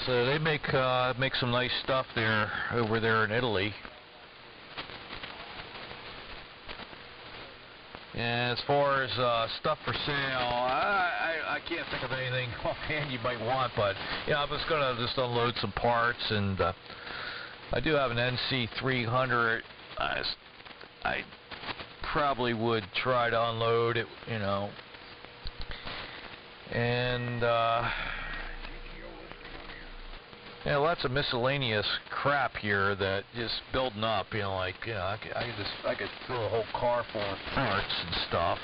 So they make some nice stuff there over there in Italy. And as far as stuff for sale, I can't think of anything offhand you might want, but yeah, I'm just gonna unload some parts, and I do have an NC300. I probably would try to unload it, you know, and yeah, lots of miscellaneous crap here that just building up, you know, like, you know, I could fill a whole car full of parts and stuff,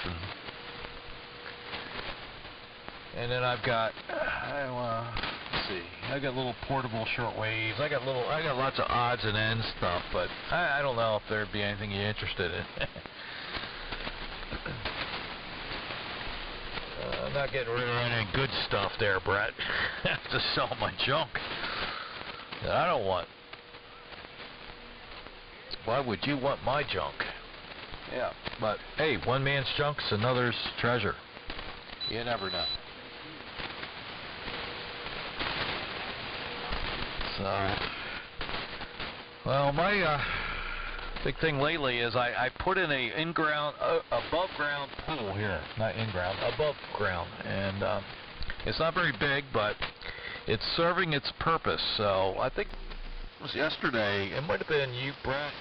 and then I've got, let's see, I got little portable shortwaves, I got lots of odds and ends stuff, but I don't know if there'd be anything you're interested in. I'm not getting rid of any good stuff there, Brett. I have to sell my junk that I don't want. Why would you want my junk? Yeah, but hey, one man's junk's another's treasure. You never know. So, well, my big thing lately is I put in a above ground pool here, not in ground, above ground, and it's not very big, but it's serving its purpose. So I think it was yesterday, it might have been you, Brett.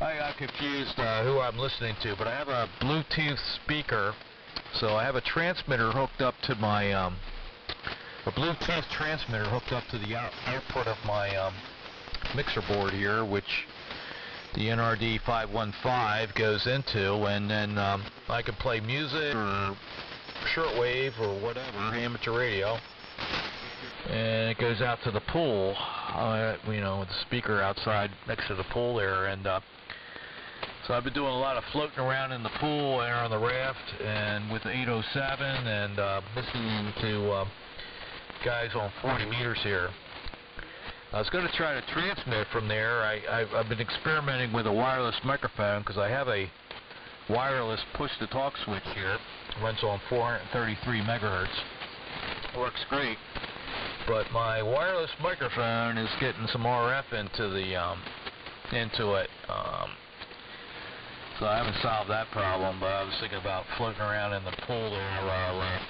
I got confused who I'm listening to, but I have a Bluetooth speaker, so I have a transmitter hooked up to my a Bluetooth transmitter hooked up to the output of my mixer board here, which the NRD 515 goes into, and then I can play music or shortwave or whatever, amateur radio, and it goes out to the pool, you know, with the speaker outside next to the pool there, and so I've been doing a lot of floating around in the pool there on the raft, and with the 807, and listening to guys on 40 meters here. I was going to try to transmit from there. I've been experimenting with a wireless microphone because I have a wireless push-to-talk switch here. It runs on 433 megahertz. It works great, but my wireless microphone is getting some RF into it. So I haven't solved that problem, but I was thinking about floating around in the pool there,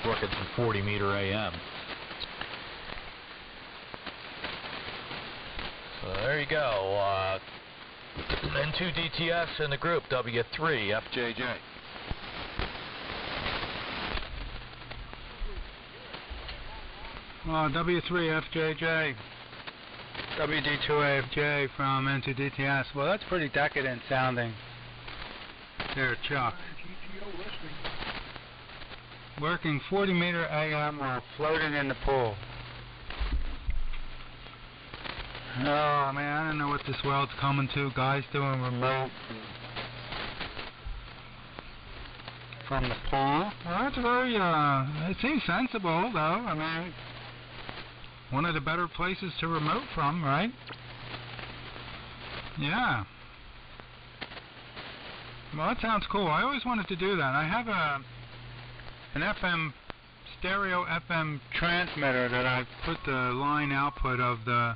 working some 40 meter AM. So there you go, N2DTS in the group, W3FJJ. W3FJJ, WD2AFJ from N2DTS. Well, that's pretty decadent sounding there, Chuck. Working 40 meter AM while floating in the pool. Oh man, I don't know what this world's coming to. Guys doing remote from the pool. Well, that's very, it seems sensible though. I mean, one of the better places to remote from, right? Yeah. Well, that sounds cool. I always wanted to do that. I have an FM, stereo FM transmitter that I put the line output of the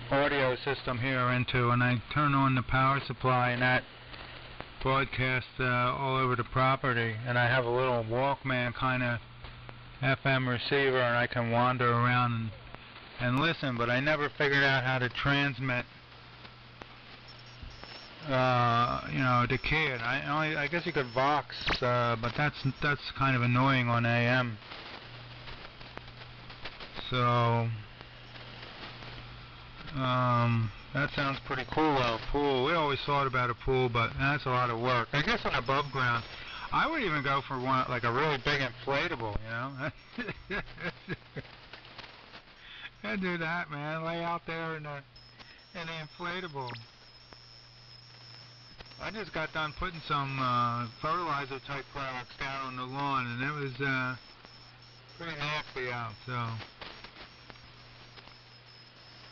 audio system here into, and I turn on the power supply, and that broadcasts all over the property. And I have a little Walkman kind of FM receiver, and I can wander around and listen, but I never figured out how to transmit, you know, the kid. I guess you could Vox, but that's kind of annoying on AM. So that sounds pretty cool though. Pool. We always thought about a pool, but that's a lot of work. I guess on above ground, I would even go for one like a really big inflatable, you know. I'd do that, man. Lay out there in the inflatable. I just got done putting some fertilizer type products down on the lawn, and it was pretty nasty out. So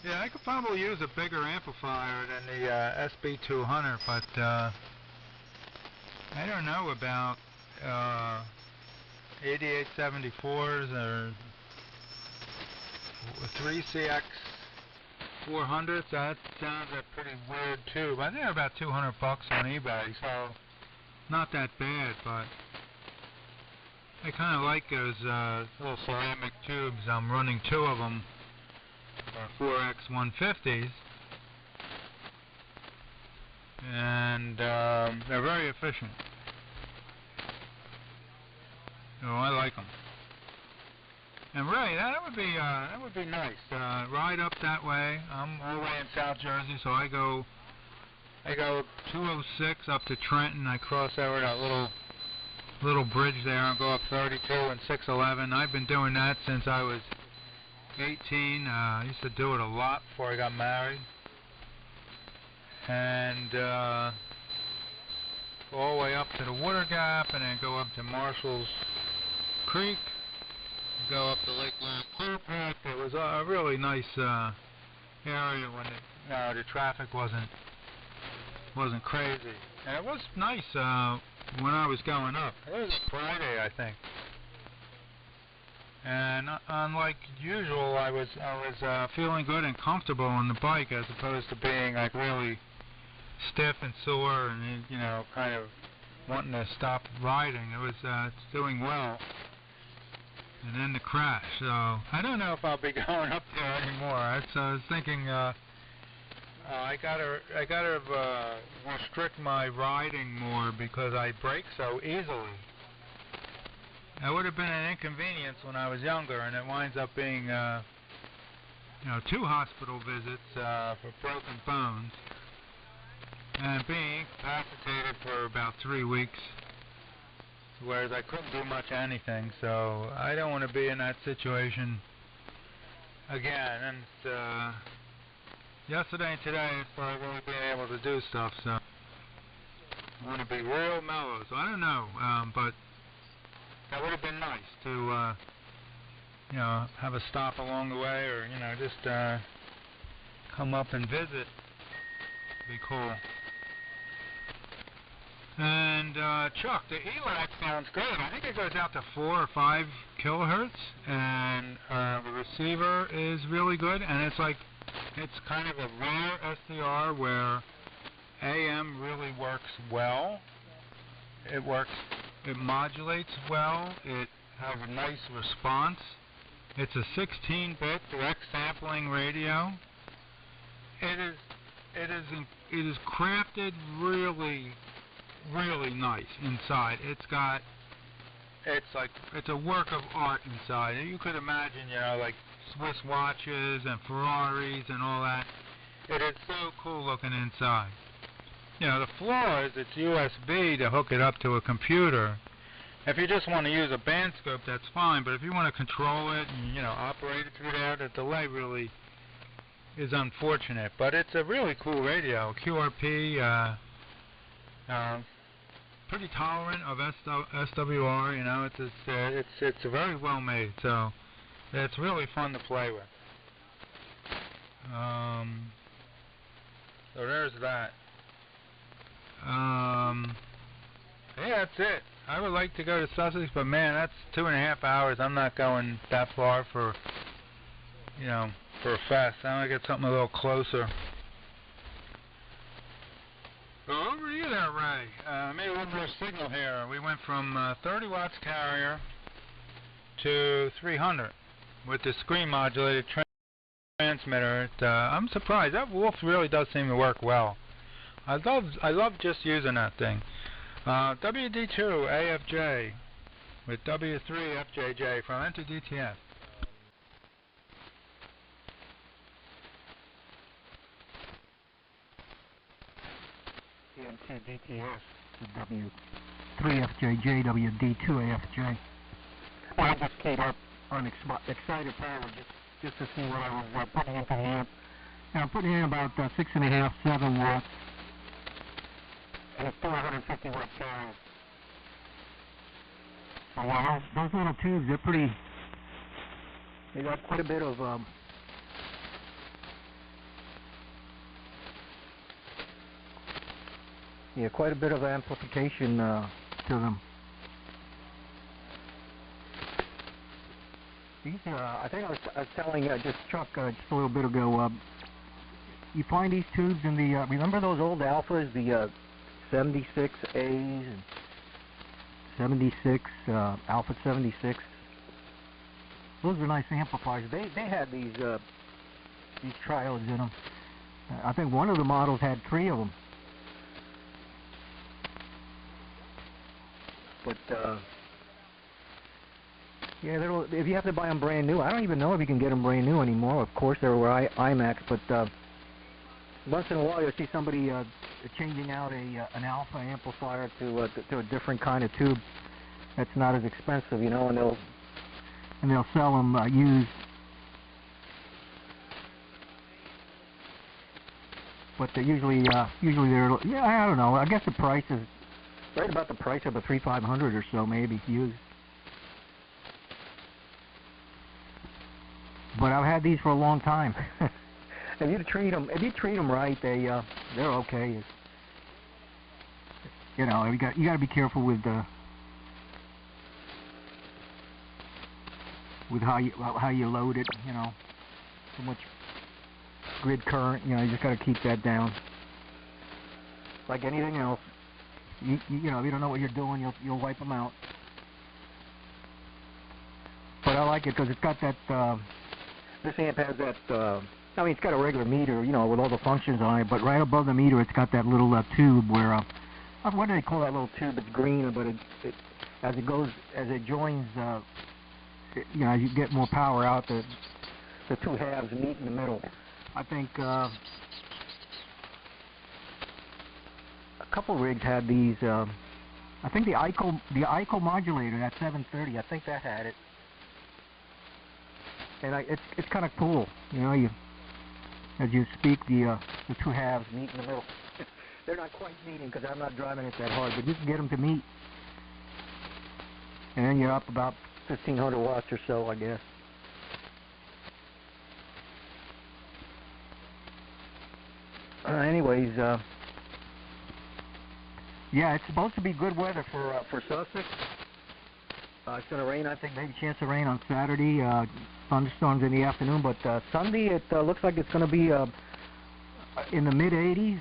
yeah, I could probably use a bigger amplifier than the SB200, but I don't know about 8874s or 3CX 400s. That sounds a pretty weird tube. I think they're about $200 on eBay, so not that bad, but I kind of like those little ceramic tubes. I'm running 2 of them, 4X 150s, and they're very efficient. So I like them. And really, that would be nice. Ride up that way. I'm all the way in South Jersey, so I go 206 up to Trenton. I cross over that little bridge there and go up 32 and 611. I've been doing that since I was 18. I used to do it a lot before I got married. And go all the way up to the Water Gap, and then go up to Marshall's Creek, go up to Lakeland Clearpath. It was a really nice area when the traffic wasn't crazy. And it was nice when I was going up. It was Friday, I think. And unlike usual, I was feeling good and comfortable on the bike, as opposed to being like really stiff and sore and kind of wanting to stop riding. It was doing well. And then the crash. So I don't know if I'll be going up there anymore. I was thinking I gotta restrict my riding more because I brake so easily. That would have been an inconvenience when I was younger, and it winds up being 2 hospital visits for broken bones and being incapacitated for about 3 weeks. Whereas I couldn't do much of anything, so I don't want to be in that situation again. And yesterday and today, I've really been able to do stuff, so I want to be real mellow. So I don't know, but that would have been nice to, have a stop along the way, or just come up and visit. Be cool. And Chuck, the ELAC sounds good. I think it goes out to 4 or 5 kilohertz, and the receiver is really good. And it's kind of a rare SDR where AM really works well. It modulates well. It has a nice response. It's a 16-bit direct sampling radio. It is crafted really nice inside. It's a work of art inside. You could imagine, like Swiss watches and Ferraris and all that. It is so cool looking inside. The flaw is it's USB to hook it up to a computer. If you just want to use a band scope, that's fine, but if you want to control it and, operate it through there, the delay really is unfortunate. But it's a really cool radio. QRP, pretty tolerant of SWR, it's very well made, so it's really fun to play with. So there's that. Yeah, that's it. I would like to go to Sussex, but man, that's 2.5 hours. I'm not going that far for a fest. I want to get something a little closer. Well, over to you there, Ray. Maybe a little more signal here. We went from 30 watts carrier to 300 with the screen modulated transmitter. I'm surprised. That Wolf really does seem to work well. I love just using that thing. WD2 AFJ with W3 FJJ from NTDTS. DTS W3FJJ, WD2AFJ. Well, I just came up on excited power just to see what I was putting into the amp. And I'm putting in about 6.5, 7 watts. And it's 450 watt carrier. So those little tubes, they got quite a bit of quite a bit of amplification to them. These, I think I was telling just Chuck just a little bit ago, you find these tubes in the, remember those old Alphas, the 76As and 76, Alpha 76? Those are nice amplifiers. They had these triodes in them. I think one of the models had 3 of them. But, yeah, if you have to buy them brand new, I don't even know if you can get them brand new anymore. Of course, they were IMAX, but once in a while you'll see somebody changing out an alpha amplifier to a different kind of tube that's not as expensive, you know, and they'll sell them used. But they're usually they're, yeah, I don't know. I guess the price is right about the price of a 3500 or so, maybe used. But I've had these for a long time. If you treat them right, they're okay. You know, you got to be careful with how you load it. You know, too much grid current. You know, you just got to keep that down. Like anything else, you know, if you don't know what you're doing, you'll wipe them out. But I like it because it's got that. This amp has that. I mean, it's got a regular meter, you know, with all the functions on it, but right above the meter, it's got that little tube where, what do they call that little tube? It's green, but as it joins, you know, as you get more power out, the 2 halves meet in the middle. I think a couple rigs had these. I think the ICO modulator, that 730, I think that had it. And it's kind of cool, you know. As you speak, the 2 halves meet in the middle. They're not quite meeting because I'm not driving it that hard, but you can get them to meet. And then you're up about 1500 watts or so, I guess. Anyways, yeah, it's supposed to be good weather for Sussex. It's going to rain, I think, maybe a chance of rain on Saturday, thunderstorms in the afternoon, but Sunday it looks like it's going to be in the mid-80s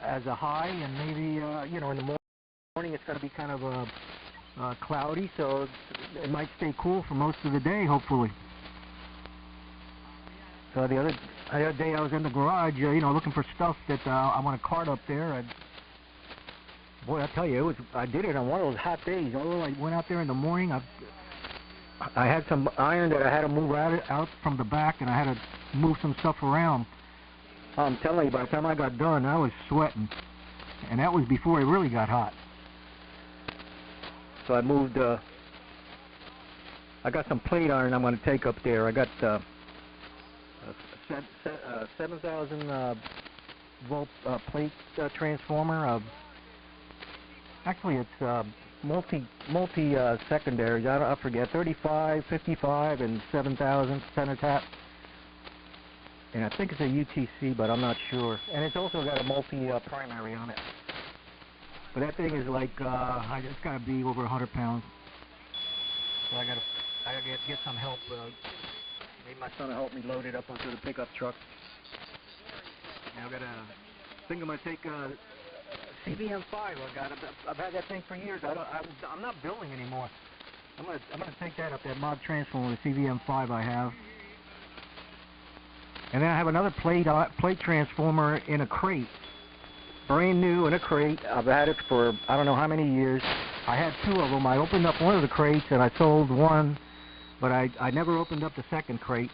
as a high, and maybe, you know, in the morning it's going to be kind of cloudy, so it might stay cool for most of the day, hopefully. So the other day I was in the garage, you know, looking for stuff that I want to cart up there, and boy, I tell you, I did it on one of those hot days. Although I went out there in the morning, I had some iron that I had to move out from the back, and I had to move some stuff around. I'm telling you, by the time I got done, I was sweating, and that was before it really got hot. So I moved. I got some plate iron I'm going to take up there. I got a 7,000 volt plate transformer. Actually, it's multi secondaries. I forget, 35, 55, and 7,000 center tap. And I think it's a UTC, but I'm not sure. And it's also got a multi primary on it. But that thing is like, it's got to be over 100 pounds. So I gotta get some help. Maybe my son will help me load it up onto the pickup truck. Now I think I'm gonna take CVM5. I've had that thing for years. I'm not building anymore. I'm gonna take that up, that mod transformer, the CVM5 I have. And then I have another plate transformer in a crate, brand new in a crate. I've had it for I don't know how many years. I had 2 of them. I opened up one of the crates and I sold one, but I never opened up the second crate.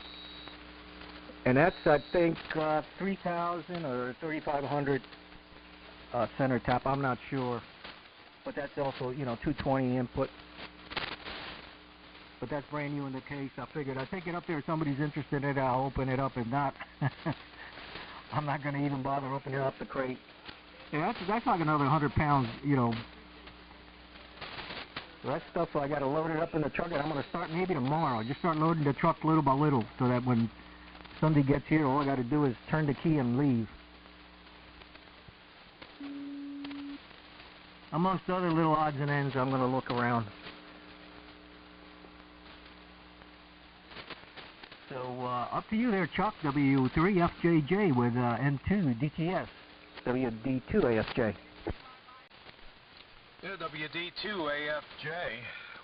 And that's, I think, 3,000 or 3,500 center tap. I'm not sure, but that's also, you know, 220 input. But that's brand new in the case. I figured I'd take it up there. If somebody's interested in it, I'll open it up. If not, I'm not going to even bother opening up the crate. Yeah, that's like another 100 pounds, you know. So that stuff, I got to load it up in the truck, and I'm going to start maybe tomorrow. Just start loading the truck little by little, so that when Sunday gets here, all I got to do is turn the key and leave. Amongst other little odds and ends, I'm going to look around. So up to you there, Chuck. W3FJJ with N2 DTS. WD2AFJ. Yeah, WD2AFJ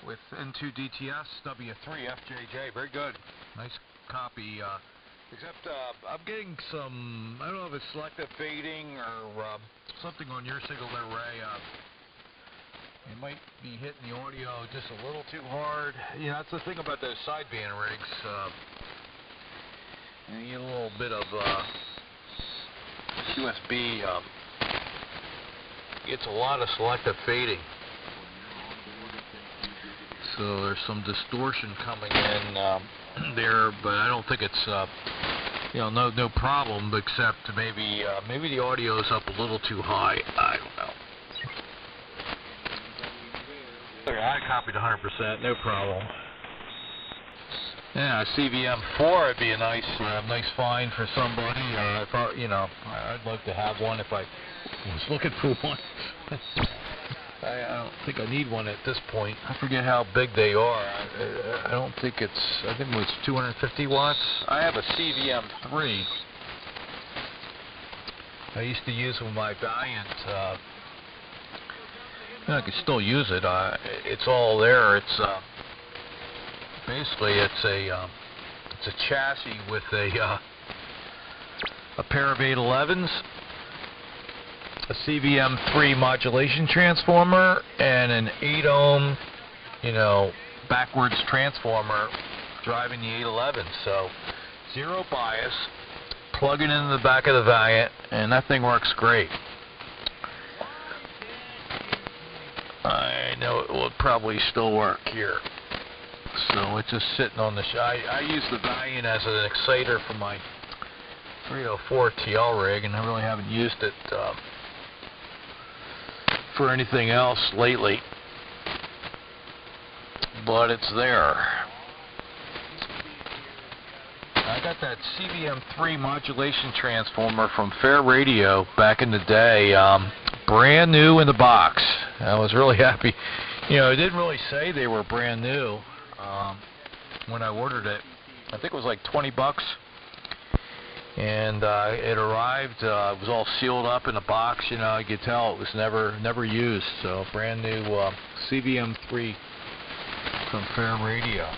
with N2 DTS, W3FJJ. Very good. Nice copy. Except I'm getting some, I don't know if it's selective fading or something on your signal there, Ray. You might be hitting the audio just a little too hard. You know, that's the thing about those sideband rigs. You get a little bit of USB. It's a lot of selective fading. So there's some distortion coming in there, but I don't think it's you know, no problem, except maybe the audio is up a little too high. I don't know. I copied 100%, no problem. Yeah, CVM4 would be a nice find for somebody. I thought, you know, I'd like to have one if I was looking for one. I don't think I need one at this point. I forget how big they are. I don't think it's, I think it was 250 watts. I have a CVM3. I used to use with my Valiant. I could still use it. It's all there. It's basically it's a chassis with a pair of 811s, a CVM3 modulation transformer, and an 8 ohm, you know, backwards transformer driving the 811. So zero bias, plug it into the back of the Valiant, and that thing works great. I know it will probably still work here. So it's just sitting on the I use the Valiant as an exciter for my 304 TL rig, and I really haven't used it for anything else lately. But it's there. I got that CVM3 modulation transformer from Fair Radio back in the day. Brand new in the box. I was really happy. You know, it didn't really say they were brand new when I ordered it. I think it was like 20 bucks. And it arrived, it was all sealed up in a box, you know, you could tell it was never used. So brand new CVM3 from Fair Radio.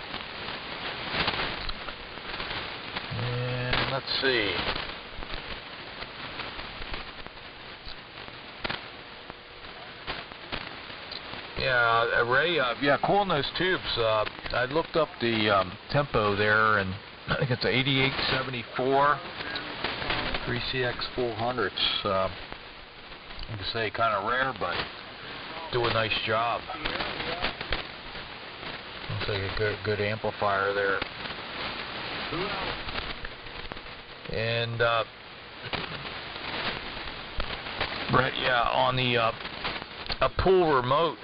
And let's see. Yeah, Ray, yeah, cooling those tubes. I looked up the tempo there, and I think it's 8874 3CX 400s. I can say kind of rare, but do a nice job. Looks like a good amplifier there. And right, yeah, on the a pool remote.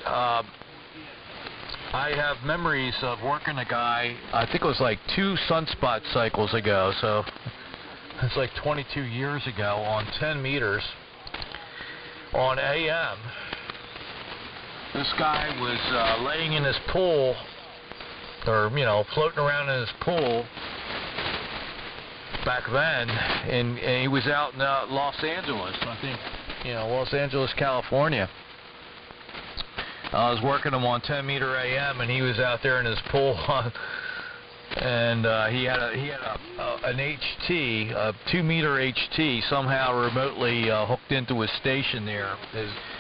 I have memories of working a guy, I think it was like 2 sunspot cycles ago, so it's like 22 years ago, on 10 meters on AM. This guy was laying in his pool, or, you know, floating around in his pool back then, and he was out in Los Angeles, I think, you know, Los Angeles, California. I was working him on 10 meter AM, and he was out there in his pool, and he had an HT, a 2 meter HT, somehow remotely hooked into his station there,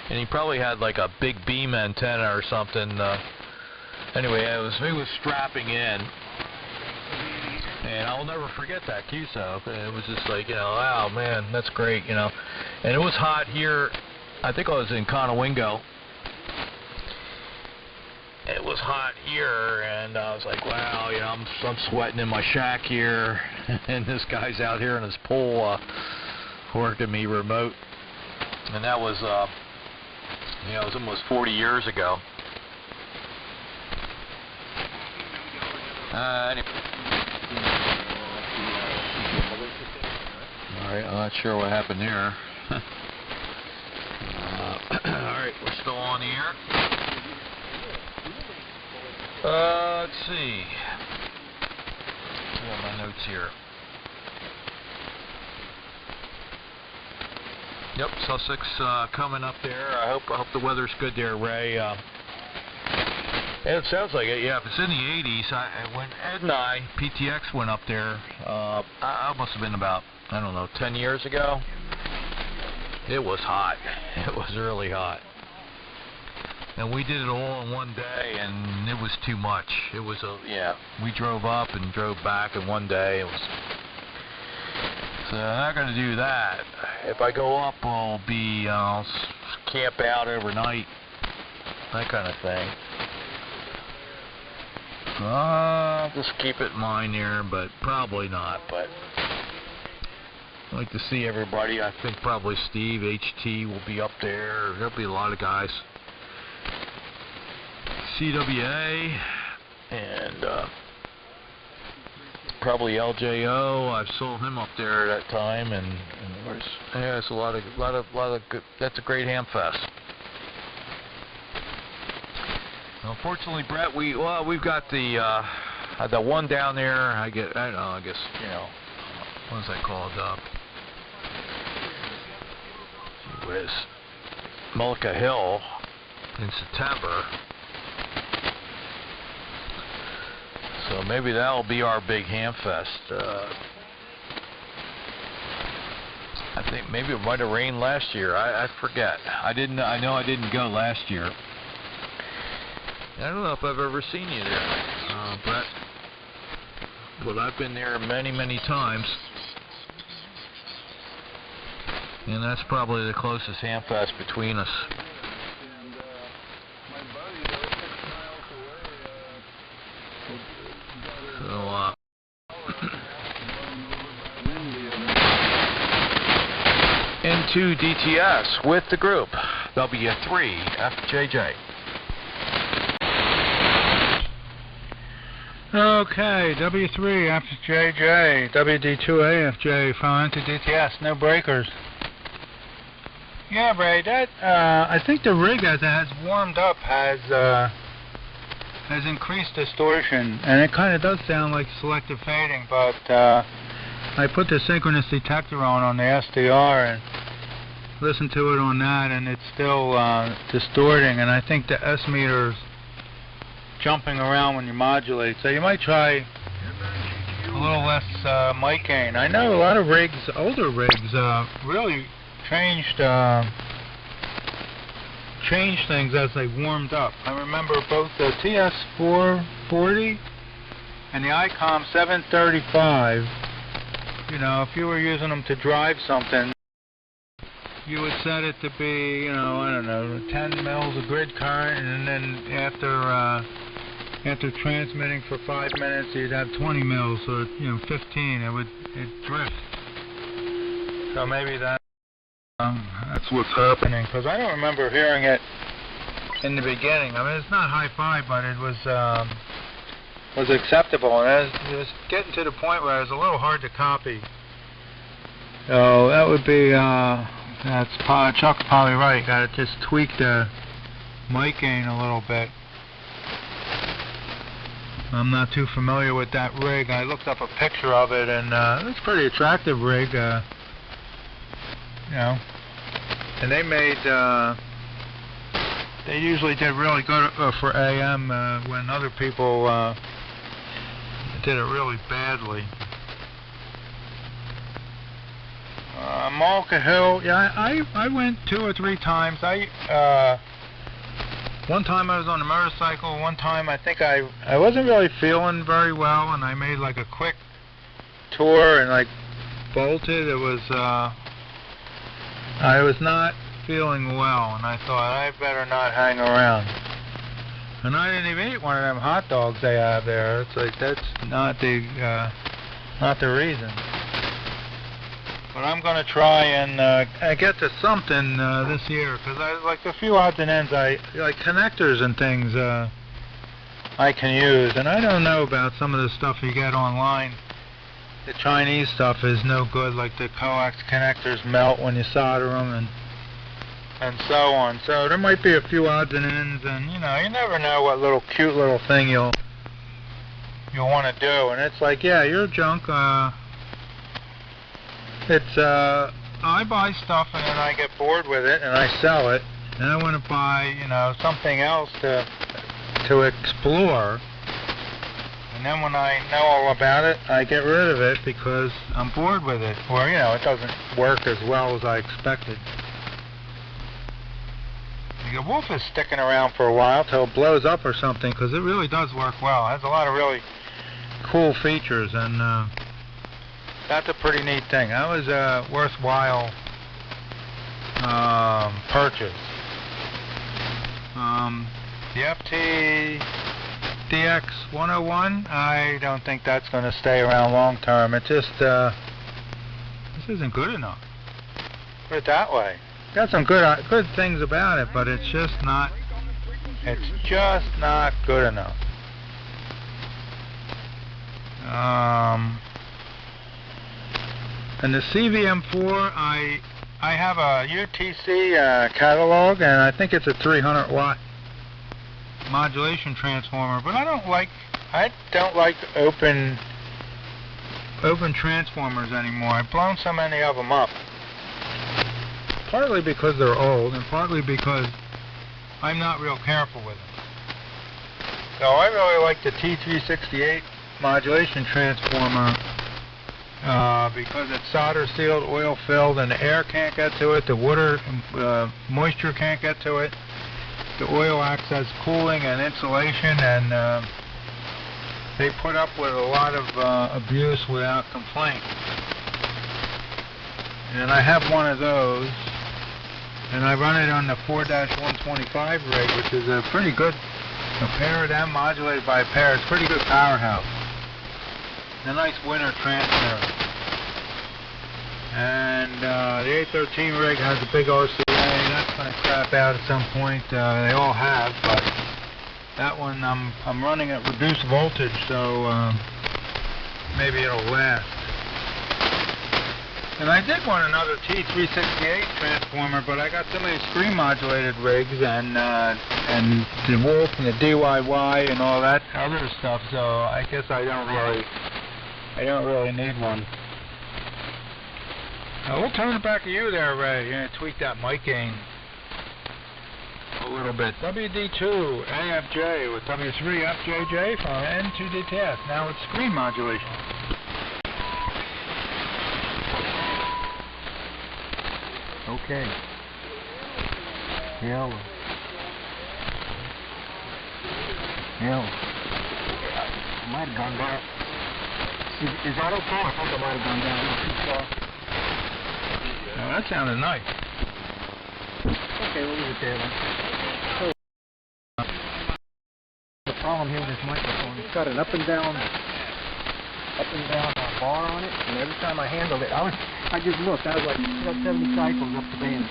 and he probably had like a big beam antenna or something. Anyway, he was strapping in, and I'll never forget that QSO. It was just like, you know, wow, man, that's great, you know. And it was hot here. I think I was in Conowingo. It was hot here, and I was like, wow, you know, I'm sweating in my shack here, and this guy's out here in his pool working me remote. And that was, you know, it was almost 40 years ago. Anyway. Alright, I'm not sure what happened there. Alright, we're still on the air. Let's see. on my notes here. Yep, Sussex coming up there. I hope the weather's good there, Ray. It sounds like it. Yeah, if it's in the 80s, when Ed and I, PTX, went up there, I must have been about, I don't know, 10 years ago. It was hot. It was really hot. And we did it all in one day, and it was too much. It was we drove up and drove back in one day. It was. So I'm not going to do that. If I go up, I'll be camp out overnight, that kind of thing. So I'll just keep it in mind here, but probably not. But I'd like to see everybody. I think probably Steve, HT will be up there. There'll be a lot of guys. CWA and probably LJO. I saw him up there at that time, and it's a lot of good. That's a great hamfest. Unfortunately, Brett, we've got the one down there. I guess what is that called? Was Mullica Hill in September. So maybe that'll be our big hamfest. I think maybe it might have rained last year. I forget. I know I didn't go last year. I don't know if I've ever seen you there, Brett. But I've been there many, many times. And that's probably the closest hamfest between us. So, into DTS with the group W3FJJ. Okay, W3FJJ, WD2AFJ, following to DTS, no breakers. Yeah, Ray, that, I think the rig as it has warmed up has increased distortion, and it kind of does sound like selective fading, but I put the synchronous detector on the SDR and listened to it on that, and it's still distorting, and I think the S meter's jumping around when you modulate, so you might try a little less mic gain. I know a lot of rigs, older rigs, really changed things as they warmed up. I remember both the TS440 and the ICOM 735. You know, if you were using them to drive something, you would set it to be, you know, I don't know, 10 mils of grid current, and then after transmitting for 5 minutes, you'd have 20 mils, or 15. It'd drift. So maybe that's what's happening, because I don't remember hearing it in the beginning. I mean, it's not hi-fi, but it was acceptable, and it was getting to the point where it was a little hard to copy. So that would be Chuck's probably right. Got to just tweak the mic gain a little bit. I'm not too familiar with that rig. I looked up a picture of it, and it's a pretty attractive rig. And they made, they usually did really good for AM when other people did it really badly. Mullica Hill, yeah, I went 2 or 3 times. One time I was on a motorcycle. One time I think I wasn't really feeling very well, and I made like a quick tour and like bolted. It was I was not feeling well, and I thought I better not hang around. And I didn't even eat one of them hot dogs they have there. It's like that's not the reason. But I'm going to try and get to something this year, because I like a few odds and ends. I like connectors and things I can use, and I don't know about some of the stuff you get online. The Chinese stuff is no good, like the coax connectors melt when you solder them and so on. So there might be a few odds and ends, and you never know what cute little thing you'll you want to do. And it's like, yeah, you're junk. I buy stuff and then I get bored with it and I sell it. And I want to buy, something else to explore. And then when I know all about it, I get rid of it because I'm bored with it. Or, it doesn't work as well as I expected. The Wolf is sticking around for a while till it blows up or something, because it really does work well. It has a lot of really cool features, and that's a pretty neat thing. That was a worthwhile purchase. The FT DX101, I don't think that's going to stay around long term. It just, this isn't good enough. Put it that way. Got some good things about it, but it's just not good enough. And the CVM4, I have a UTC catalog, and I think it's a 300 watt modulation transformer, but I don't like open transformers anymore. I've blown so many of them up. Partly because they're old, and partly because I'm not real careful with them. So I really like the T368 modulation transformer because it's solder sealed, oil filled, and the air can't get to it, the water, moisture can't get to it. The oil acts as cooling and insulation, and they put up with a lot of abuse without complaint. And I have one of those. And I run it on the 4-125 rig, which is a pretty good, paired and modulated by a pair. It's a pretty good powerhouse. A nice winter transmitter. And the 813 rig has a big RCA. That's going to crap out at some point. They all have, but that one I'm running at reduced voltage, so maybe it'll last. And I did want another T368 transformer, but I got so many screen modulated rigs and the Wolf and the DIY and all that other stuff, so I guess I don't really need one. We'll turn it back to you there, Ray. You're gonna tweak that mic gain a little bit. WD2 AFJ with W3 FJJ from N2DTS. Now it's screen modulation. Okay. Yellow. Might have gone down. Is that okay? I think I might have gone down too far. Oh, that sounded nice. Okay, we'll leave it there then. So, the problem here with this microphone, it's got an up and down bar on it, and every time I handled it, I just looked, I was like, it's got 70 cycles up the band.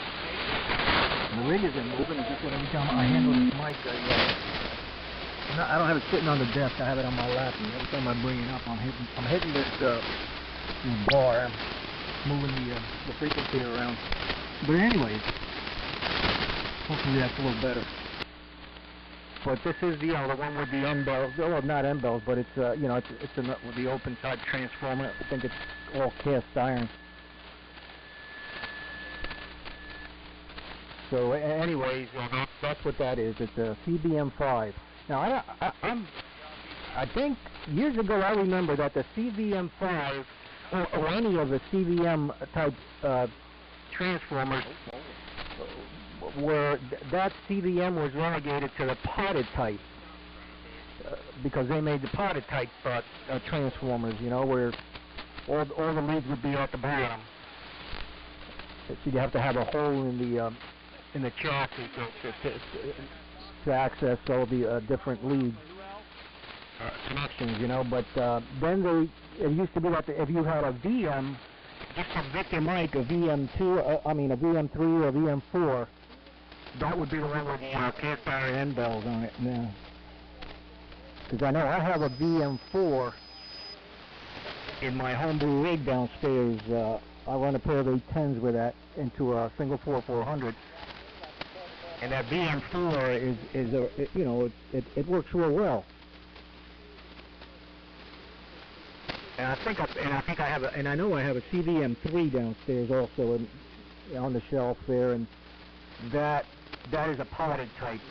And the rig isn't moving, it's just that every time I handle this mic, I don't have it sitting on the desk, I have it on my lap, and every time I bring it up, I'm hitting this bar, I'm moving the frequency around. But anyways, hopefully that's a little better. But this is the one with the end bells. Well, not end bells, but it's it's with the open side transformer. I think it's all cast iron. So, anyways, that's what that is. It's a CVM5. Now, I think years ago I remember that the CVM5 or any of the CVM type transformers where that CVM was relegated to the potted type because they made the potted type transformers, where all the leads would be at the bottom. So you have to have a hole in the chassis to access all the different lead connections, But then it used to be that if you had a VM, just a Victor mic, a VM2, a VM3 or a VM4. That would be the one with the cast iron end bells on it now. Because I know I have a VM4 in my homebrew rig downstairs. I run a pair of 810s with that into a single 4400. And that VM4 it works real well. And I know I have a CVM3 downstairs also on the shelf there, and that is a potted type.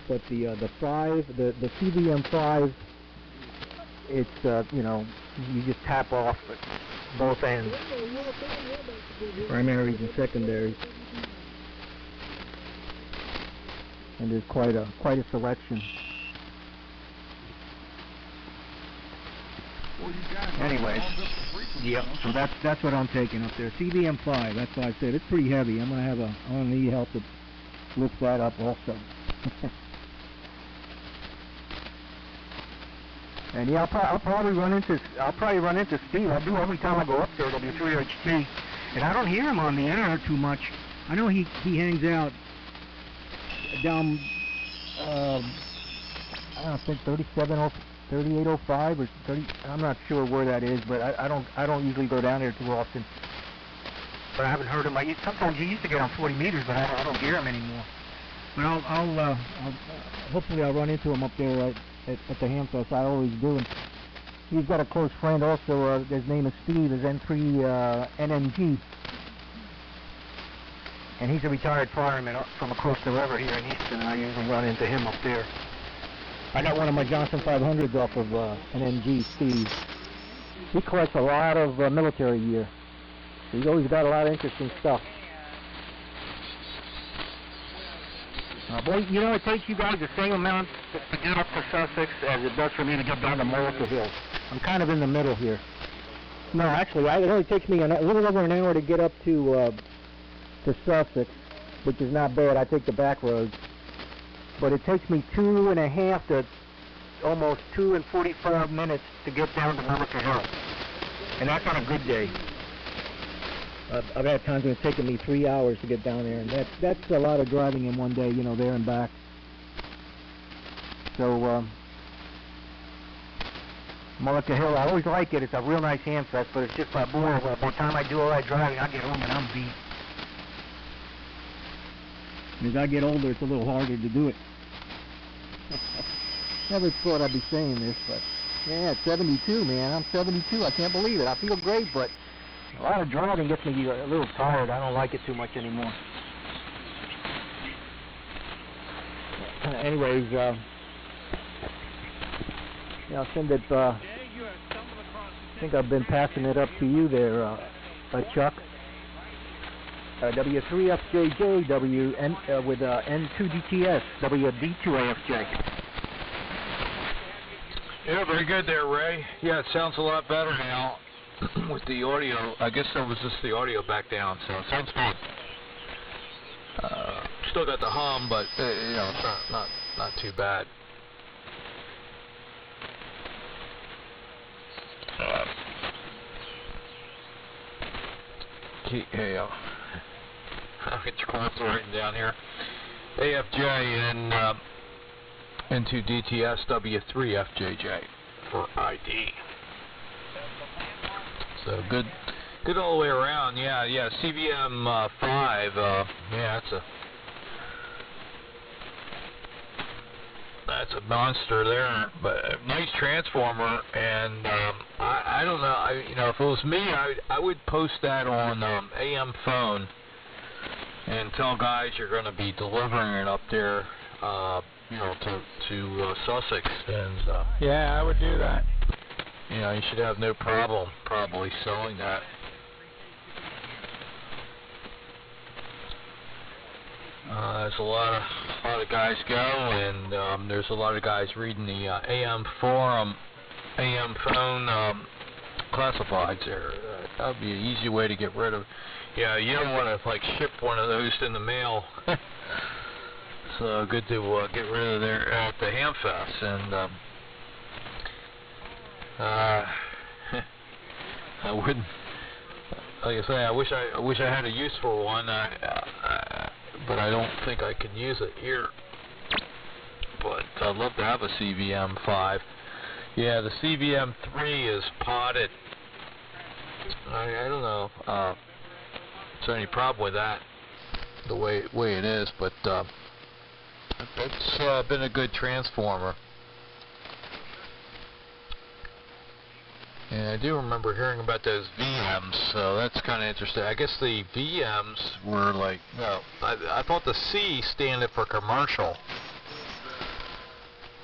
But the CVM5, it's you just tap off at both ends, primaries and secondaries, and there's quite a selection. Anyways, yeah, so that's what I'm taking up there. CVM5. That's why I said it's pretty heavy. I'm gonna need help to lift that up also. And yeah, I'll probably run into Steve. I do every time I go up there. It'll be 3HT, and I don't hear him on the air too much. I know he hangs out down. I don't think 3805 or 30. I'm not sure where that is, but I don't usually go down there too often. But I haven't heard him. Sometimes he used to get on 40 meters, but I don't hear him anymore. But I'll hopefully I'll run into him up there at the hamfest. I always do. And he's got a close friend also. His name is Steve. Is N3 NNG, and he's a retired fireman from across the river here in Easton. And I usually run into him up there. I got one of my Johnson 500s off of NNG, Steve. He collects a lot of military gear. So he's always got a lot of interesting stuff. Boy, it takes you guys the same amount to get up to Sussex as it does for me to get down to Mullica Hill. I'm kind of in the middle here. No, actually, it only takes me a little over an hour to get up to Sussex, which is not bad. I take the back roads. But it takes me 2.5 to almost 2 and 45 minutes to get down to Mullica Hill. And that's on a good day. I've had times when it's taken me 3 hours to get down there, and that's a lot of driving in one day, there and back. So, Mullica Hill, I always like it. It's a real nice hamfest, but it's just by the time I do all that driving, I get home and I'm beat. As I get older, it's a little harder to do it. Never thought I'd be saying this, but yeah, it's 72, man. I'm 72. I can't believe it. I feel great, but a lot of driving gets me a little tired. I don't like it too much anymore. Anyways, I'll send it. I think I've been passing it up to you there, Chuck. W3FJJ, with N2DTS, WD2AFJ. Yeah, very good there, Ray. Yeah, it sounds a lot better now with the audio. I guess that was just the audio back down, so it sounds good. Still got the hum, but it's not too bad. I'll get your close written down here. AFJ and N2DTS W3FJJ for ID. So good all the way around. Yeah. CVM 5. That's a monster there, but a nice transformer. And I don't know. If it was me, I would post that on AM phone and tell guys you're going to be delivering it up there, to Sussex. And yeah, I would do that. You should have no problem probably selling that. There's a lot of guys go, and there's a lot of guys reading the AM forum, AM phone classifieds there. That would be an easy way to get rid of. Yeah, you don't want to ship one of those in the mail. So good to get rid of there at the hamfest. And I wouldn't. Like I say, I wish I had a use for one. But I don't think I can use it here. But I'd love to have a CVM 5. Yeah, the CVM 3 is potted. I don't know if there's any problem with that, the way it is, but it's been a good transformer. And I do remember hearing about those VMs, so that's kind of interesting. I guess the VMs were like, no, I thought the C stood for commercial.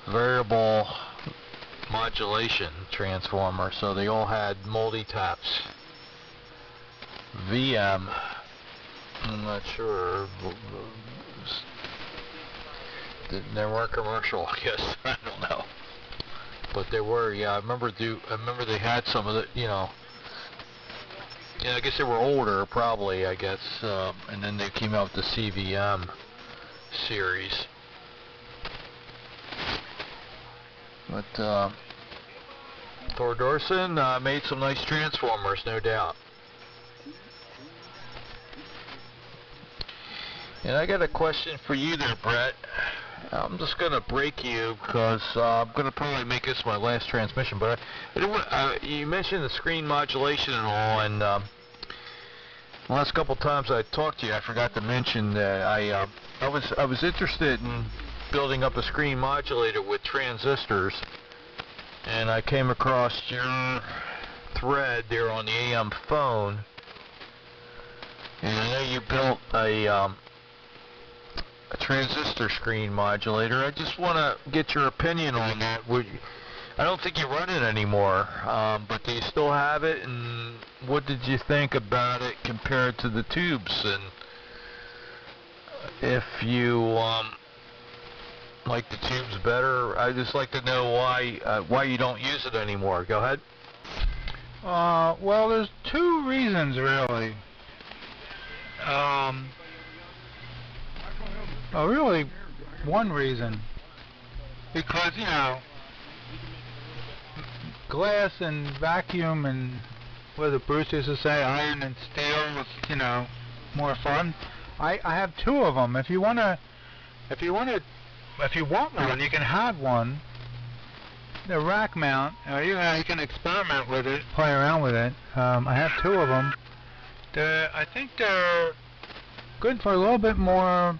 Variable modulation transformer, so they all had multi-taps. VM, I'm not sure. They weren't commercial, I guess. I don't know. But they were, yeah. I remember they had some of the, you know. Yeah, I guess they were older, probably. I guess, and then they came out with the CVM series. But Thor Dorson made some nice transformers, no doubt. And I got a question for you there, Brett. I'm just going to break you because I'm going to probably make this my last transmission. But you mentioned the screen modulation and all, and the last couple times I talked to you, I forgot to mention that I was interested in building up a screen modulator with transistors, and I came across your thread there on the AM phone, and I know you built a transistor screen modulator. I just want to get your opinion on that. I don't think you run it anymore, but do you still have it, and what did you think about it compared to the tubes, and if you like the tubes better? I'd just like to know why you don't use it anymore. Go ahead. Well, there's two reasons, really. Well, really, one reason. Because, you know, glass and vacuum and, what did Bruce used to say, iron and steel was, you know, more fun. I have two of them. If you want one, you can have one. The rack mount, you can experiment with it, play around with it. I have two of them. I think they're good for a little bit more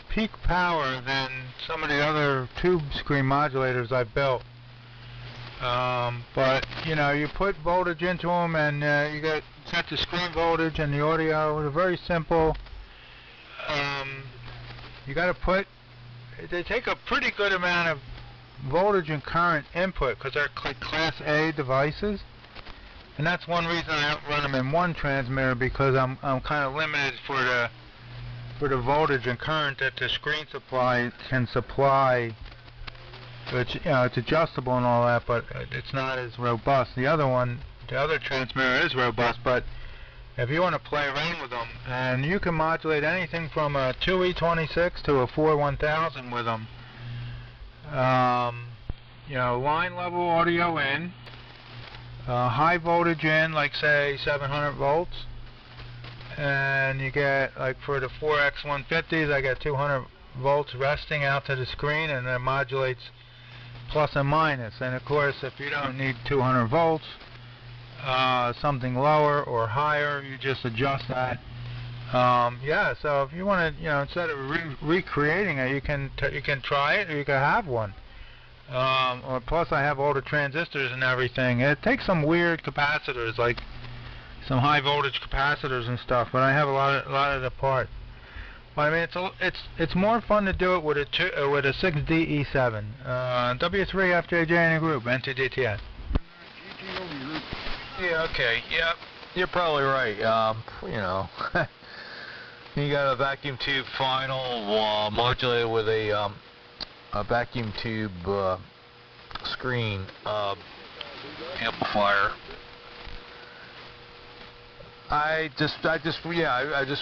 peak power than some of the other tube screen modulators I've built. But you know, you put voltage into them, and you get set the screen voltage and the audio. They're very simple. You got to put. They take a pretty good amount of voltage and current input because they're like Class A devices, and that's one reason I don't run them in one transmitter, because I'm kind of limited for the voltage and current that the screen supply can supply. Which, you know, it's adjustable and all that, but it's not as robust. The other transmitter is robust, but if you want to play around with them, and you can modulate anything from a 2E26 to a 41000 with them. You know, line level audio in, high voltage in, like say 700 volts, and you get, like for the 4X150s, I get 200 volts resting out to the screen, and it modulates plus and minus. And of course, if you don't need 200 volts, something lower or higher, you just adjust that. Yeah, so if you want to, you know, instead of recreating it, you can try it, or you can have one. Or plus, I have all the transistors and everything. It takes some weird capacitors, like some high voltage capacitors and stuff, but I have a lot of the part. But I mean, it's more fun to do it with a 6DE7, W3FJJ in a group, NTDTS. Yeah, okay, yep, you're probably right. You know, you got a vacuum tube final modulated with a vacuum tube screen amplifier. I just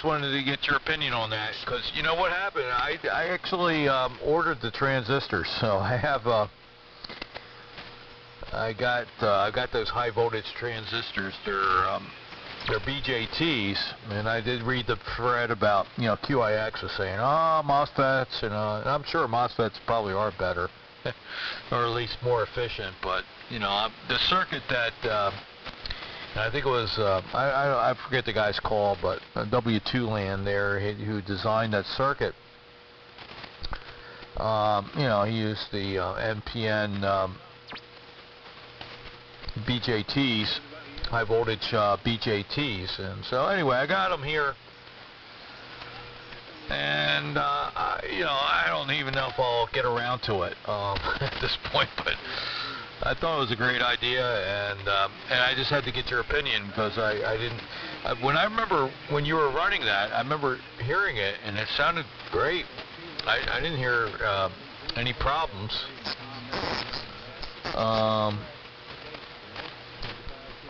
wanted to get your opinion on that, because you know what happened. I actually ordered the transistors, so I have I got those high voltage transistors. They're BJTs, and I did read the thread about, you know, QIX was saying, oh, MOSFETs, and I'm sure MOSFETs probably are better, or at least more efficient. But you know, the circuit that I think it was, I forget the guy's call, but W2 Land there, who designed that circuit. You know, he used the NPN BJTs, high voltage BJTs. And so anyway, I got them here. And, I don't even know if I'll get around to it at this point, but I thought it was a great idea, and I just had to get your opinion because I didn't. When I remember when you were running that, I remember hearing it, and it sounded great. I didn't hear any problems.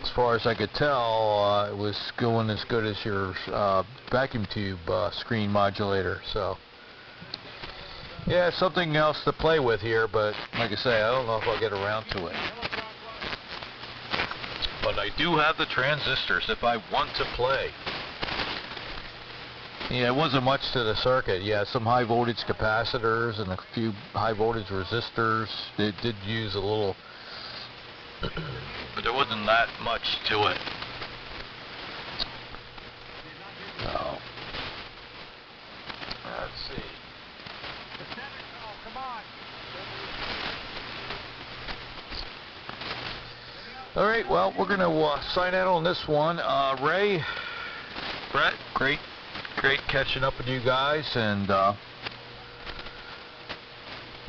As far as I could tell, it was going as good as your vacuum tube screen modulator. So, yeah, something else to play with here, but like I say, I don't know if I'll get around to it. But I do have the transistors if I want to play. Yeah, it wasn't much to the circuit. Yeah, some high voltage capacitors and a few high voltage resistors. It did use a little, but there wasn't that much to it. So, let's see. All right, well, we're going to sign out on this one. Ray, Brett, great catching up with you guys, and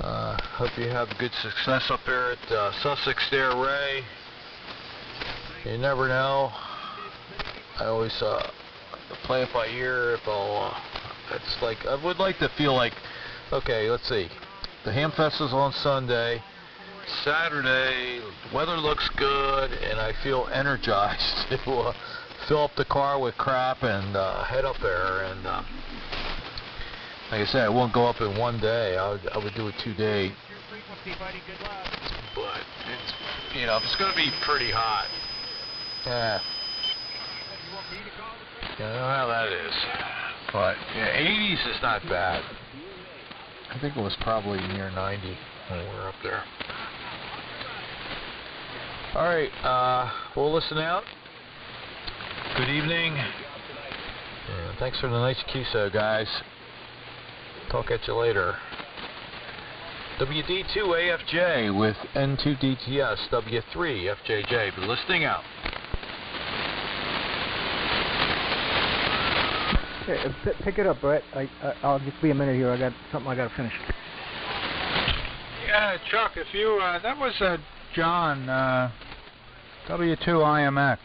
hope you have good success up there at Sussex there, Ray. You never know. I always play it by ear. If it's like, I would like to feel like, okay, let's see. The hamfest is on Sunday. Saturday, weather looks good, and I feel energized to fill up the car with crap and head up there. And like I said, I won't go up in one day. I would do a 2-day. But it's, it's going to be pretty hot. Yeah. I know how that is. But yeah, 80s is not bad. I think it was probably near 90 when we were up there. All right, we'll listen out. Good evening. And thanks for the nice QSO, guys. Talk at you later. WD2AFJ with N2DTS, W3FJJ. Be listening out. Okay, pick it up, Brett. I'll just be a minute here. I got something I got to finish. Yeah, Chuck, if you, that was John, W2IMX.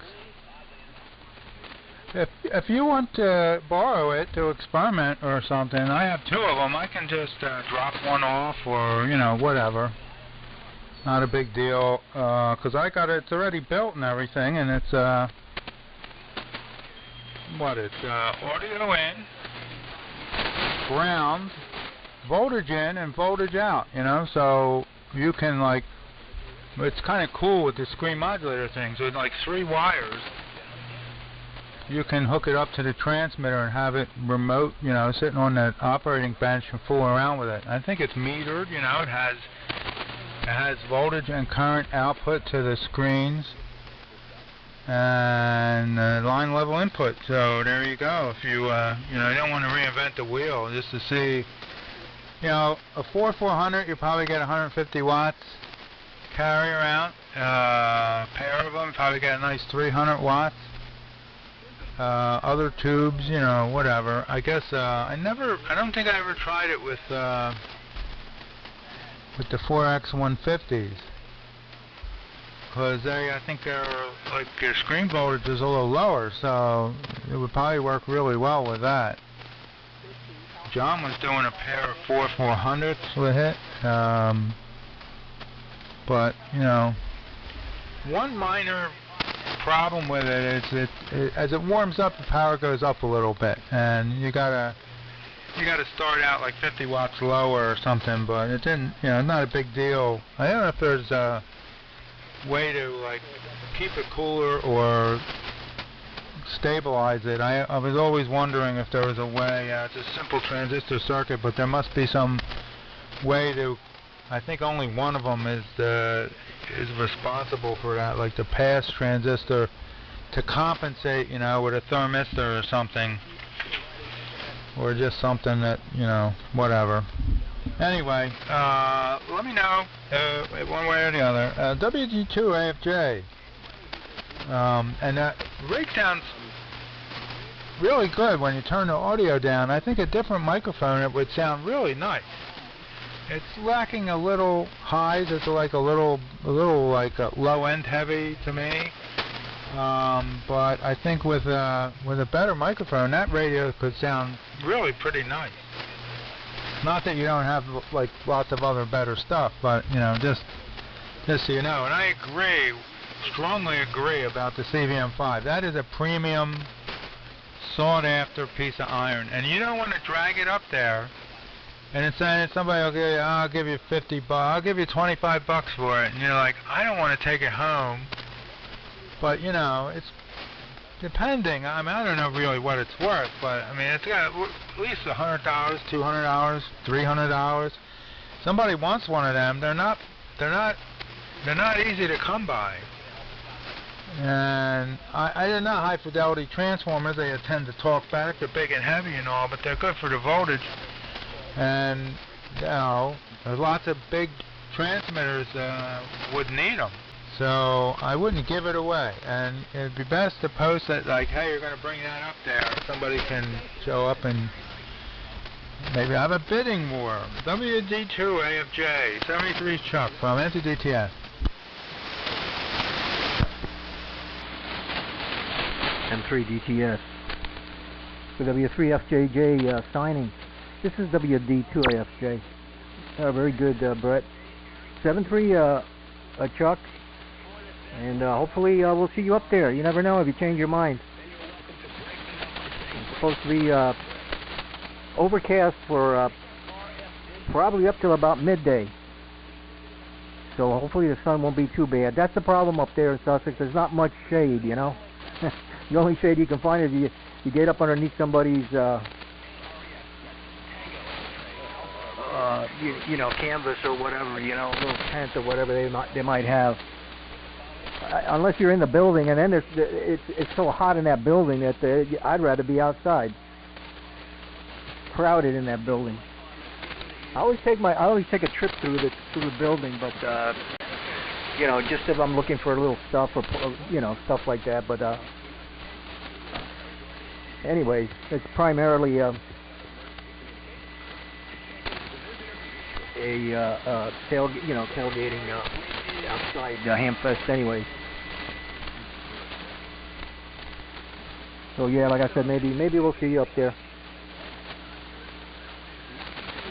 If you want to borrow it to experiment or something, I have 2 of them. I can just drop one off or, whatever. Not a big deal, because I got it, it's already built and everything, and it's, audio in, ground, voltage in, and voltage out, so you can, like, it's kind of cool with the screen modulator things. With like 3 wires, you can hook it up to the transmitter and have it remote, sitting on the operating bench and fool around with it. I think it's metered, it has voltage and current output to the screens and line level input. So there you go. If you, you don't want to reinvent the wheel, just to see, a 4400, you probably get 150 watts. Carry around, pair of them, probably get a nice 300 watts. Other tubes, whatever. I guess I don't think I ever tried it with the 4X150s, because I think their screen voltage is a little lower, so it would probably work really well with that. John was doing a pair of 4400s with it. But, one minor problem with it is as it warms up, the power goes up a little bit, and you gotta start out like 50 watts lower or something. But it didn't, not a big deal. I don't know if there's a way to like keep it cooler or stabilize it. I was always wondering if there was a way. It's a simple transistor circuit, but there must be some way to. I think only one of them is responsible for that, like the pass transistor, to compensate, with a thermistor or something, or just something that, whatever. Anyway, let me know one way or the other. WG2AFJ. And that rig sounds really good when you turn the audio down. I think a different microphone it would sound really nice. It's lacking a little highs. It's like a little like low end heavy to me. But I think with a better microphone, that radio could sound really pretty nice. Not that you don't have like lots of other better stuff, but you know, just so you know. And I agree, strongly agree about the CVM5. That is a premium, sought-after piece of iron, and you don't want to drag it up there. And it's saying somebody will give you, I'll give you $50, I'll give you $25 for it, and you're like, I don't want to take it home. But you know, it's depending. I mean, I don't know really what it's worth, but I mean, it's got at least $100, $200, $300. Somebody wants one of them. They're not easy to come by. And I know high fidelity transformers. They tend to talk back. They're big and heavy and all, but they're good for the voltage. And you know, there's lots of big transmitters would need them. So I wouldn't give it away, and it'd be best to post it like, hey, you're going to bring that up there. Somebody can show up and maybe have a bidding war. WD2AFJ, 73 Chuck from NCDTS. M3DTS. For W3FJJ signing. This is WD2AFJ. Very good, Brett. 73 Chuck. And hopefully we'll see you up there. You never know if you change your mind. It's supposed to be overcast for probably up till about midday. So hopefully the sun won't be too bad. That's the problem up there in Sussex. There's not much shade, you know. The only shade you can find is you get up underneath somebody's you know, canvas or whatever, you know, little tent or whatever they might have. Unless you're in the building, and then it's so hot in that building that I'd rather be outside, crowded in that building. I always take a trip through the building, but you know, just if I'm looking for a little stuff or you know, stuff like that. But anyways, it's primarily tailgating outside hamfest anyways. So yeah, like I said, maybe we'll see you up there.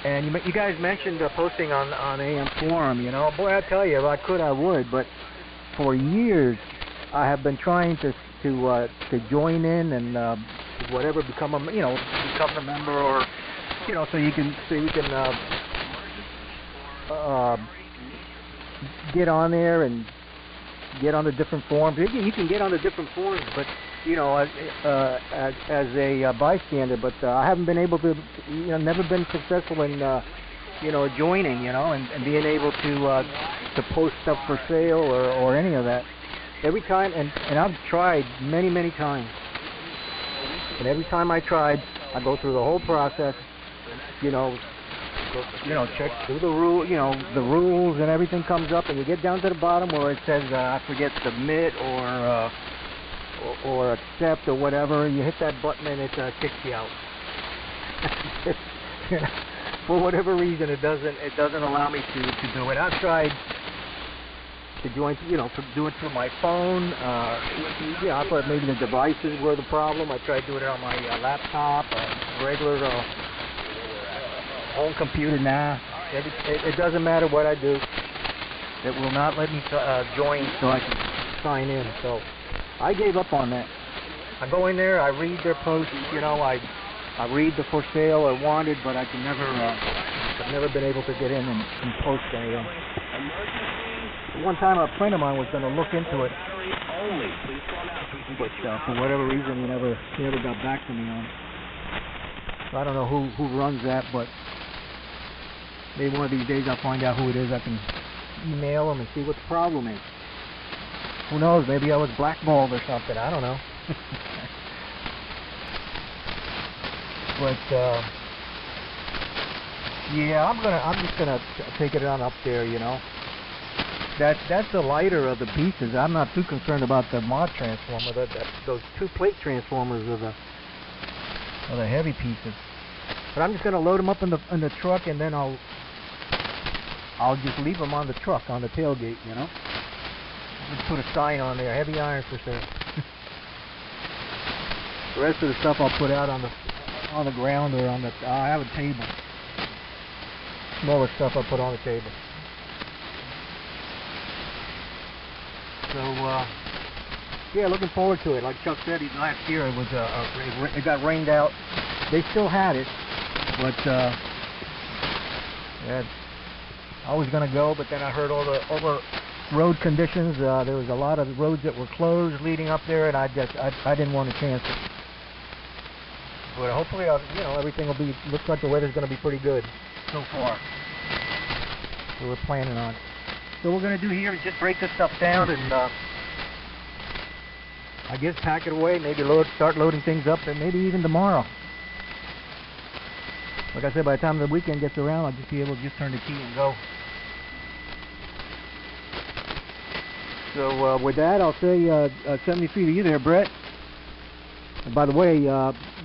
And you guys mentioned posting on AM Forum. You know, boy, I tell you, if I could, I would. But for years, I have been trying to join in and whatever, become a member, or you know, so we can get on there and get on the different forums. You can get on the different forums, but you know, as a bystander. But I haven't been able to, you know, never been successful in, you know, joining, you know, and being able to post stuff for sale or any of that. Every time, and I've tried many times, and every time I tried, I go through the whole process, you know, check through the rules and everything comes up, and you get down to the bottom where it says I forget, submit or accept or whatever. You hit that button and it kicks you out. For whatever reason, it doesn't allow me to do it. I've tried to join, you know, to do it through my phone. Yeah, I thought maybe the devices were the problem. I tried doing it on my laptop, regular home computer. Nah, it doesn't matter what I do. It will not let me join so I can sign in. So I gave up on that. I go in there, I read their posts, you know, I read the for sale or wanted, but I've never been able to get in and post any of them. One time a friend of mine was going to look into it, but for whatever reason he never got back to me on it. So I don't know who runs that, but maybe one of these days I'll find out who it is. I can email them and see what the problem is. Who knows? Maybe I was blackballed or something. I don't know. But Yeah, I'm just gonna take it on up there, you know. That's the lighter of the pieces. I'm not too concerned about the mod transformer. Those two plate transformers are the heavy pieces. But I'm just gonna load them up in the truck, and then I'll just leave them on the truck, on the tailgate, you know. Just put a sign on there, heavy iron for sale. The rest of the stuff I'll put out on the ground or on the. I have a table. Smaller stuff I'll put on the table. So yeah, looking forward to it. Like Chuck said, last year it was it got rained out. They still had it, but yeah, I was gonna go, but then I heard all the road conditions. There was a lot of roads that were closed leading up there, and I didn't want to chance it. But hopefully, you know, everything will be. Looks like the weather's gonna be pretty good so far. So we're planning on it. So what we're going to do here is just break this stuff down and I guess pack it away, maybe start loading things up, and maybe even tomorrow. Like I said, by the time the weekend gets around, I'll just be able to just turn the key and go. So with that, I'll say 70 feet of you there, Brett. And by the way,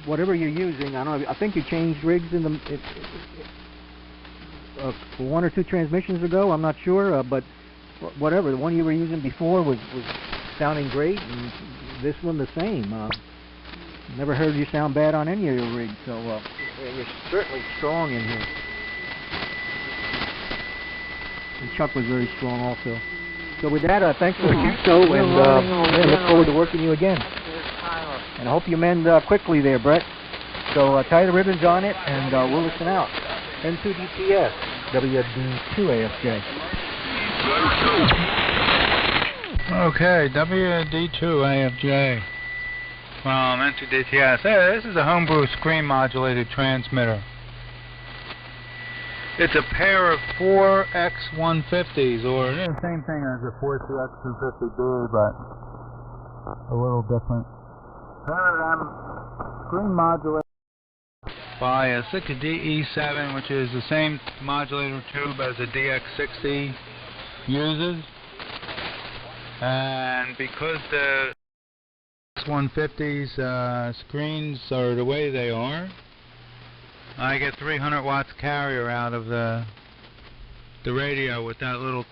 whatever you're using, I think you changed rigs in the... one or two transmissions ago, I'm not sure, but whatever, the one you were using before was sounding great, and this one the same. Never heard you sound bad on any of your rigs, so you're certainly strong in here. And Chuck was very strong also. So with that, thanks for the QSO, and I look forward to working you again. And I hope you mend quickly there, Brett. So tie the ribbons on it, and we'll listen out. N2DTS, WD2AFJ. Okay, WD2AFJ from N2DTS. Hey, this is a homebrew screen modulated transmitter. It's a pair of 4X150s, or the same thing as a 4CX250B, but a little different. Pair of them screen modulated by a 6DE7, which is the same modulator tube as a DX60 uses. And because the X150's screens are the way they are, I get 300 watts carrier out of the radio with that little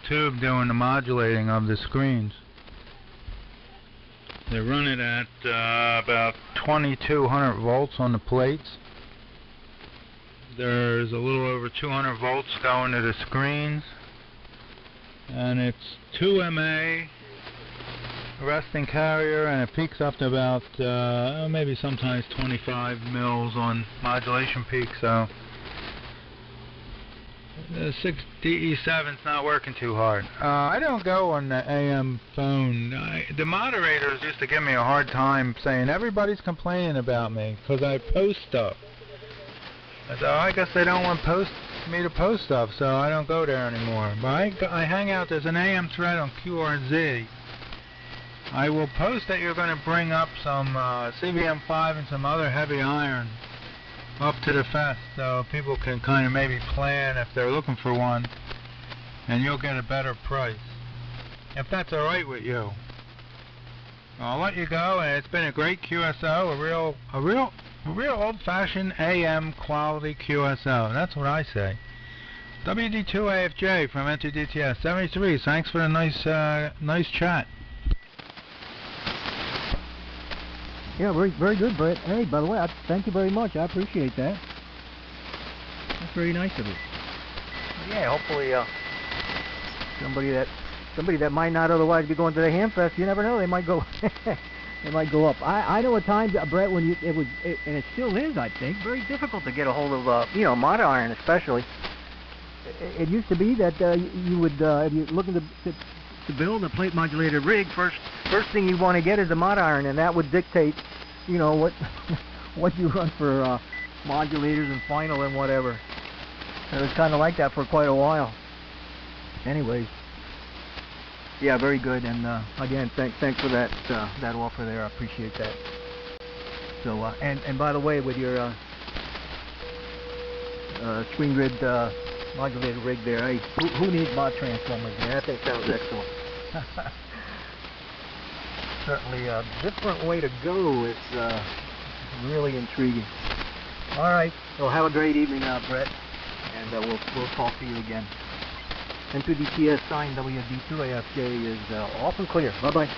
tube doing the modulating of the screens. They run it at about 2200 volts on the plates. There's a little over 200 volts going to the screens, and it's 2 MA arresting carrier, and it peaks up to about maybe sometimes 25 mils on modulation peak. So the 6DE7's not working too hard. I don't go on the AM phone. The moderators used to give me a hard time saying everybody's complaining about me because I post stuff. So I guess they don't want me to post stuff, so I don't go there anymore. But I hang out. There's an AM thread on QRZ. I will post that you're going to bring up some CBM5 and some other heavy iron up to the fest, so people can kind of maybe plan if they're looking for one, and you'll get a better price, if that's all right with you. I'll let you go, and it's been a great QSO, a real old-fashioned AM quality QSO. That's what I say. WD2AFJ from N2DTS 73. Thanks for the nice chat. Yeah, very good, Brett. Hey, by the way, thank you very much. I appreciate that. That's very nice of you. Yeah, hopefully somebody that might not otherwise be going to the hamfest, you never know, they might go they might go up. I know at times, Brett, when and it still is, I think, very difficult to get a hold of mod iron especially. It used to be that you would if you're looking to build a plate modulated rig, first thing you want to get is a mod iron, and that would dictate, what you run for modulators and final and whatever. It was kind of like that for quite a while. Anyways, yeah, very good, and again, thanks for that offer there. I appreciate that. So, and by the way, with your screen grid modulated rig there. Hey, who needs mod transformers there? That thing sounds excellent. Certainly a different way to go. It's really intriguing. All right. Well, have a great evening, Brett, and we'll talk to you again. N2DTS sign WD2AFJ is off and clear. Bye bye.